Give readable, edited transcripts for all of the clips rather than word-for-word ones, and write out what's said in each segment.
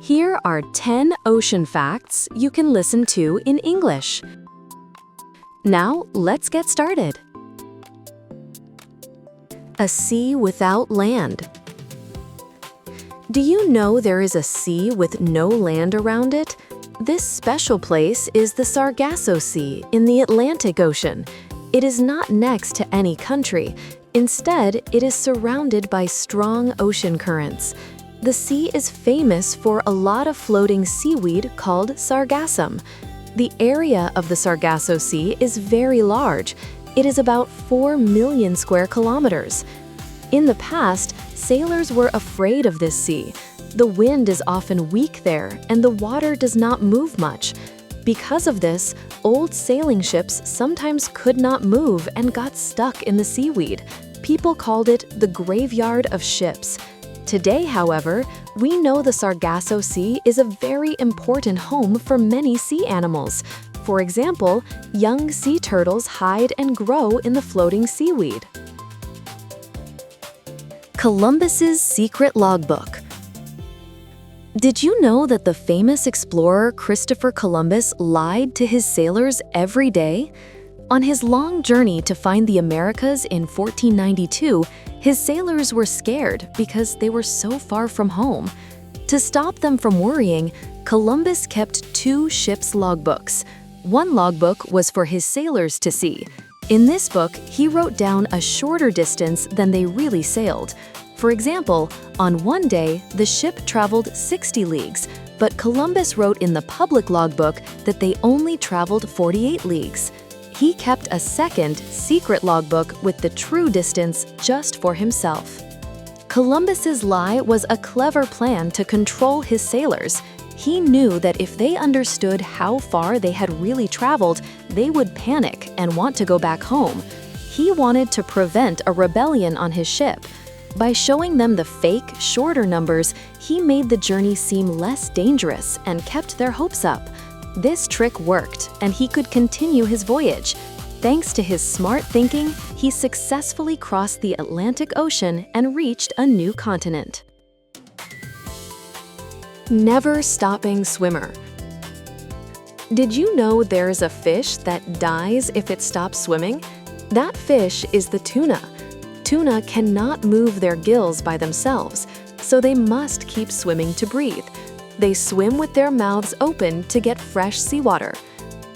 Here are 10 ocean facts you can listen to in English. Now, let's get started. A sea without land. Do you know there is a sea with no land around it? This special place is the Sargasso Sea in the Atlantic Ocean. It is not next to any country. Instead, it is surrounded by strong ocean currents. The sea is famous for a lot of floating seaweed called sargassum. The area of the Sargasso Sea is very large. It is about 4 million square kilometers. In the past, sailors were afraid of this sea. The wind is often weak there, and the water does not move much. Because of this, old sailing ships sometimes could not move and got stuck in the seaweed. People called it the graveyard of ships. Today, however, we know the Sargasso Sea is a very important home for many sea animals. For example, young sea turtles hide and grow in the floating seaweed. Columbus's Secret Logbook. Did you know that the famous explorer Christopher Columbus lied to his sailors every day? On his long journey to find the Americas in 1492, his sailors were scared because they were so far from home. To stop them from worrying, Columbus kept 2 ship's logbooks. One logbook was for his sailors to see. In this book, he wrote down a shorter distance than they really sailed. For example, on one day, the ship traveled 60 leagues, but Columbus wrote in the public logbook that they only traveled 48 leagues. He kept a second, secret logbook with the true distance just for himself. Columbus's lie was a clever plan to control his sailors. He knew that if they understood how far they had really traveled, they would panic and want to go back home. He wanted to prevent a rebellion on his ship. By showing them the fake, shorter numbers, he made the journey seem less dangerous and kept their hopes up. This trick worked, and he could continue his voyage. Thanks to his smart thinking, he successfully crossed the Atlantic Ocean and reached a new continent. Never stopping swimmer. Did you know there's a fish that dies if it stops swimming? That fish is the tuna. Tuna cannot move their gills by themselves, so they must keep swimming to breathe. They swim with their mouths open to get fresh seawater.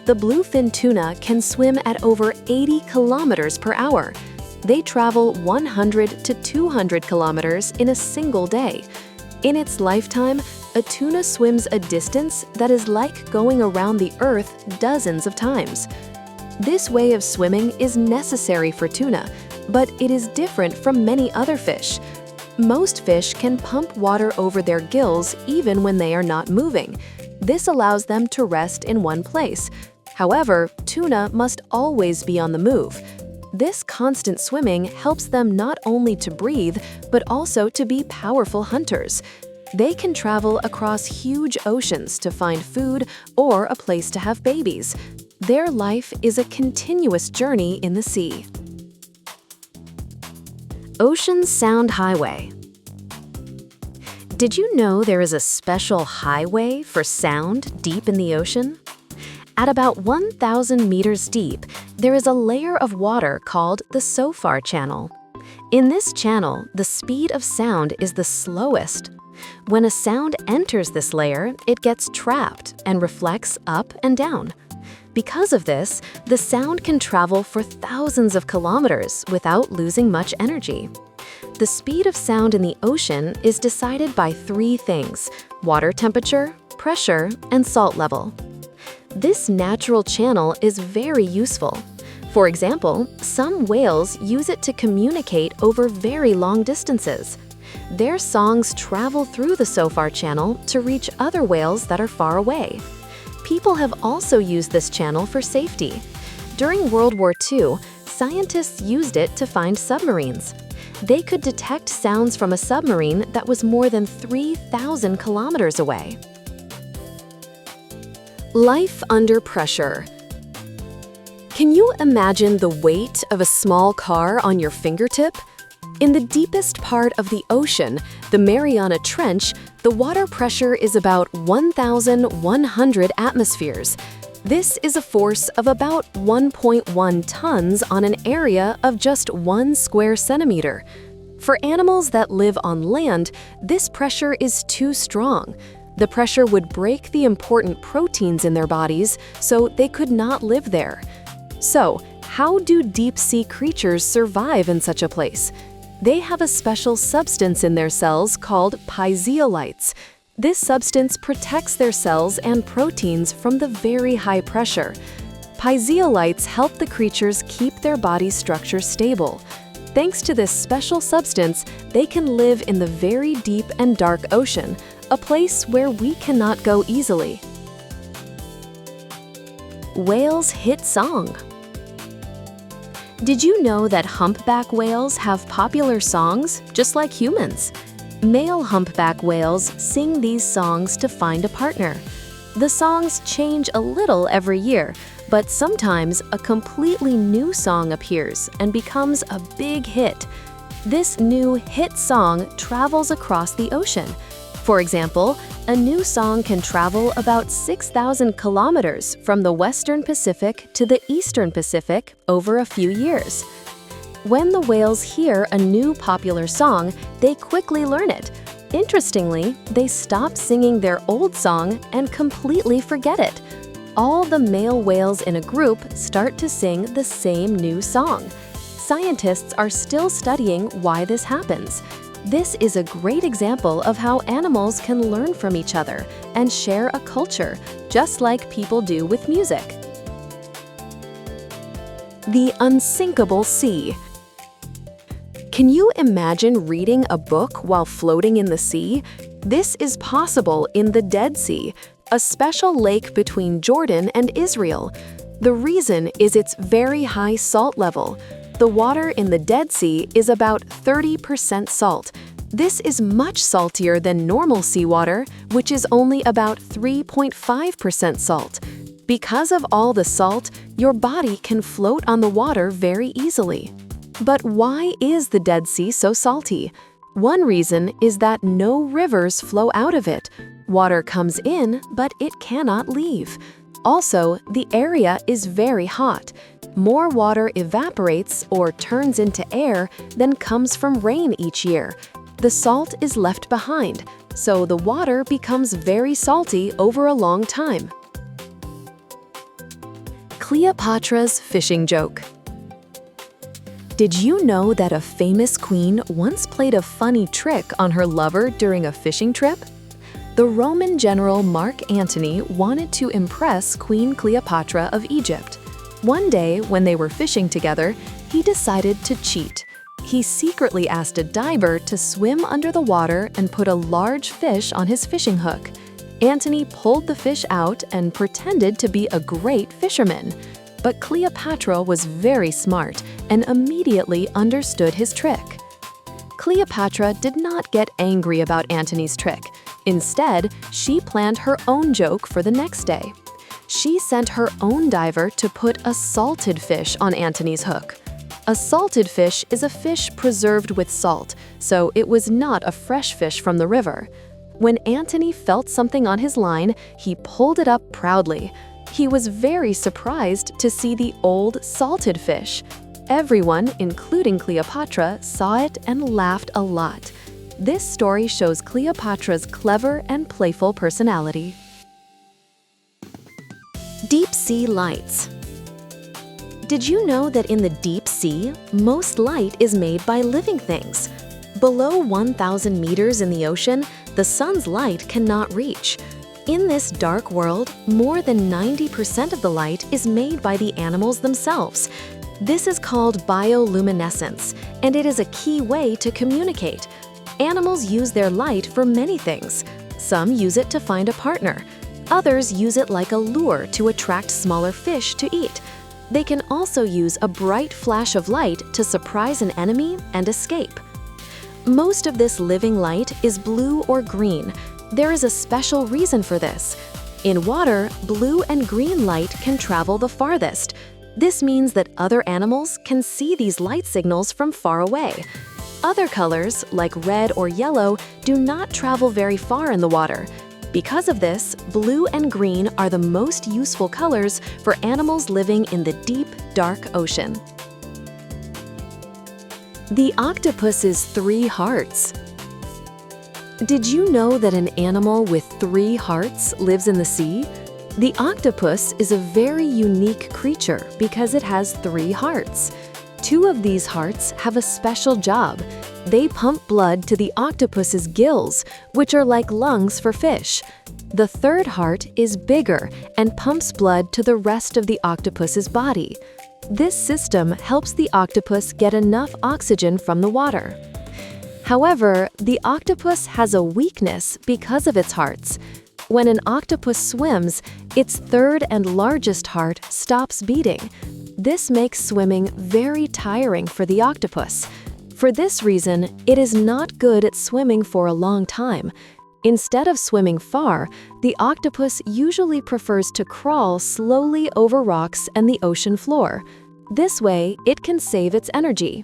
The bluefin tuna can swim at over 80 kilometers per hour. They travel 100 to 200 kilometers in a single day. In its lifetime, a tuna swims a distance that is like going around the Earth dozens of times. This way of swimming is necessary for tuna, but it is different from many other fish. Most fish can pump water over their gills even when they are not moving. This allows them to rest in one place. However, tuna must always be on the move. This constant swimming helps them not only to breathe, but also to be powerful hunters. They can travel across huge oceans to find food or a place to have babies. Their life is a continuous journey in the sea. Ocean Sound Highway. Did you know there is a special highway for sound deep in the ocean? At about 1,000 meters deep, there is a layer of water called the SOFAR channel. In this channel, the speed of sound is the slowest. When a sound enters this layer, it gets trapped and reflects up and down. Because of this, the sound can travel for thousands of kilometers without losing much energy. The speed of sound in the ocean is decided by 3 things: water temperature, pressure, and salt level. This natural channel is very useful. For example, some whales use it to communicate over very long distances. Their songs travel through the SOFAR channel to reach other whales that are far away. People have also used this channel for safety. During World War II, scientists used it to find submarines. They could detect sounds from a submarine that was more than 3,000 kilometers away. Life under pressure. Can you imagine the weight of a small car on your fingertip? In the deepest part of the ocean, the Mariana Trench, the water pressure is about 1,100 atmospheres. This is a force of about 1.1 tons on an area of just 1 square centimeter. For animals that live on land, this pressure is too strong. The pressure would break the important proteins in their bodies, so they could not live there. So, how do deep-sea creatures survive in such a place? They have a special substance in their cells called piezolytes. This substance protects their cells and proteins from the very high pressure. Piezolytes help the creatures keep their body structure stable. Thanks to this special substance, they can live in the very deep and dark ocean, a place where we cannot go easily. Whales' hit song. Did you know that humpback whales have popular songs, just like humans? Male humpback whales sing these songs to find a partner. The songs change a little every year, but sometimes a completely new song appears and becomes a big hit. This new hit song travels across the ocean. For example, a new song can travel about 6,000 kilometers from the Western Pacific to the Eastern Pacific over a few years. When the whales hear a new popular song, they quickly learn it. Interestingly, they stop singing their old song and completely forget it. All the male whales in a group start to sing the same new song. Scientists are still studying why this happens. This is a great example of how animals can learn from each other and share a culture, just like people do with music. The Unsinkable Sea. Can you imagine reading a book while floating in the sea? This is possible in the Dead Sea, a special lake between Jordan and Israel. The reason is its very high salt level. The water in the Dead Sea is about 30% salt. This is much saltier than normal seawater, which is only about 3.5% salt. Because of all the salt, your body can float on the water very easily. But why is the Dead Sea so salty? One reason is that no rivers flow out of it. Water comes in, but it cannot leave. Also, the area is very hot. More water evaporates or turns into air than comes from rain each year. The salt is left behind, so the water becomes very salty over a long time. Cleopatra's fishing joke. Did you know that a famous queen once played a funny trick on her lover during a fishing trip? The Roman general Mark Antony wanted to impress Queen Cleopatra of Egypt. One day, when they were fishing together, he decided to cheat. He secretly asked a diver to swim under the water and put a large fish on his fishing hook. Antony pulled the fish out and pretended to be a great fisherman. But Cleopatra was very smart and immediately understood his trick. Cleopatra did not get angry about Antony's trick. Instead, she planned her own joke for the next day. She sent her own diver to put a salted fish on Antony's hook. A salted fish is a fish preserved with salt, so it was not a fresh fish from the river. When Antony felt something on his line, he pulled it up proudly. He was very surprised to see the old salted fish. Everyone, including Cleopatra, saw it and laughed a lot. This story shows Cleopatra's clever and playful personality. Deep sea lights. Did you know that in the deep sea, most light is made by living things? Below 1,000 meters in the ocean, the sun's light cannot reach. In this dark world, more than 90% of the light is made by the animals themselves. This is called bioluminescence, and it is a key way to communicate. Animals use their light for many things. Some use it to find a partner. Others use it like a lure to attract smaller fish to eat. They can also use a bright flash of light to surprise an enemy and escape. Most of this living light is blue or green. There is a special reason for this. In water, blue and green light can travel the farthest. This means that other animals can see these light signals from far away. Other colors, like red or yellow, do not travel very far in the water. Because of this, blue and green are the most useful colors for animals living in the deep, dark ocean. The octopus's 3 hearts. Did you know that an animal with 3 hearts lives in the sea? The octopus is a very unique creature because it has 3 hearts. 2 of these hearts have a special job. They pump blood to the octopus's gills, which are like lungs for fish. The 3rd heart is bigger and pumps blood to the rest of the octopus's body. This system helps the octopus get enough oxygen from the water. However, the octopus has a weakness because of its hearts. When an octopus swims, its 3rd and largest heart stops beating. This makes swimming very tiring for the octopus. For this reason, it is not good at swimming for a long time. Instead of swimming far, the octopus usually prefers to crawl slowly over rocks and the ocean floor. This way, it can save its energy.